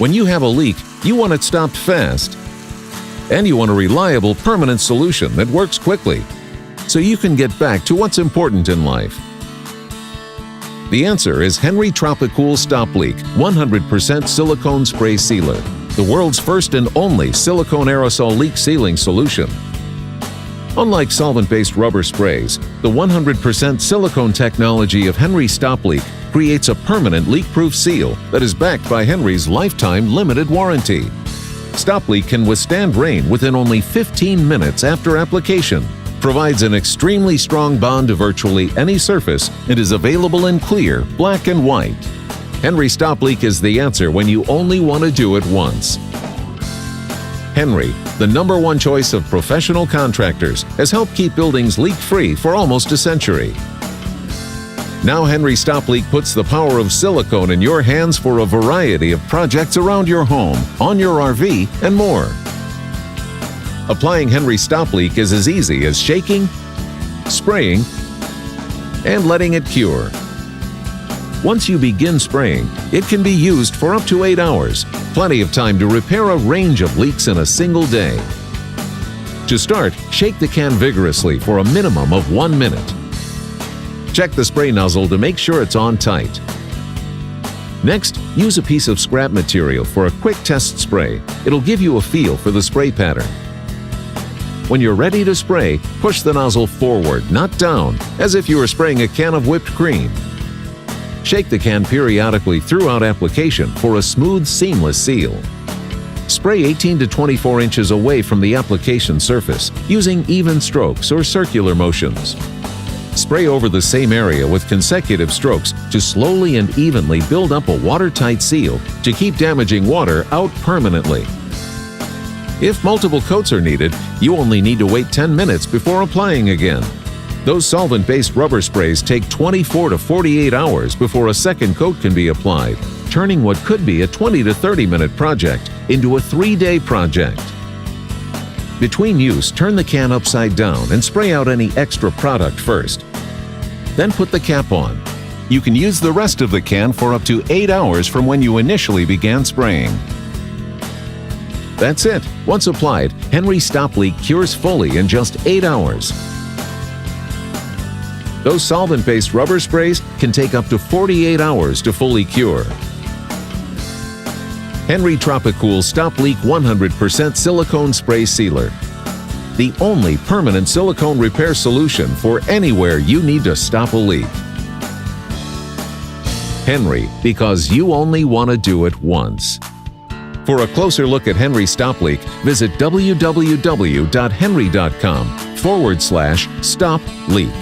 When you have a leak, you want it stopped fast. And you want a reliable, permanent solution that works quickly, so you can get back to what's important in life. The answer is Henry Tropi-Cool Stop Leak 100% Silicone Spray Sealer, the world's first and only silicone aerosol leak sealing solution. Unlike solvent-based rubber sprays, the 100% silicone technology of Henry Stop Leak creates a permanent leak-proof seal that is backed by Henry's lifetime limited warranty. Stop Leak can withstand rain within only 15 minutes after application, provides an extremely strong bond to virtually any surface, and is available in clear, black and white. Henry Stop Leak is the answer when you only want to do it once. Henry, the #1 choice of professional contractors, has helped keep buildings leak-free for almost a century. Now Henry Stop Leak puts the power of silicone in your hands for a variety of projects around your home, on your RV, and more. Applying Henry Stop Leak is as easy as shaking, spraying, and letting it cure. Once you begin spraying, it can be used for up to 8 hours, plenty of time to repair a range of leaks in a single day. To start, shake the can vigorously for a minimum of 1 minute. Check the spray nozzle to make sure it's on tight. Next, use a piece of scrap material for a quick test spray. It'll give you a feel for the spray pattern. When you're ready to spray, push the nozzle forward, not down, as if you were spraying a can of whipped cream. Shake the can periodically throughout application for a smooth, seamless seal. Spray 18 to 24 inches away from the application surface, using even strokes or circular motions. Spray over the same area with consecutive strokes to slowly and evenly build up a watertight seal to keep damaging water out permanently. If multiple coats are needed, you only need to wait 10 minutes before applying again. Those solvent-based rubber sprays take 24 to 48 hours before a second coat can be applied, turning what could be a 20 to 30-minute project into a 3-day project. Between use, turn the can upside down and spray out any extra product first. Then put the cap on. You can use the rest of the can for up to 8 hours from when you initially began spraying. That's it. Once applied, Henry Stop Leak cures fully in just 8 hours. Those solvent-based rubber sprays can take up to 48 hours to fully cure. Henry Tropi-Cool Stop Leak 100% Silicone Spray Sealer. The only permanent silicone repair solution for anywhere you need to stop a leak. Henry, because you only want to do it once. For a closer look at Henry Stop Leak, visit www.henry.com/stop leak.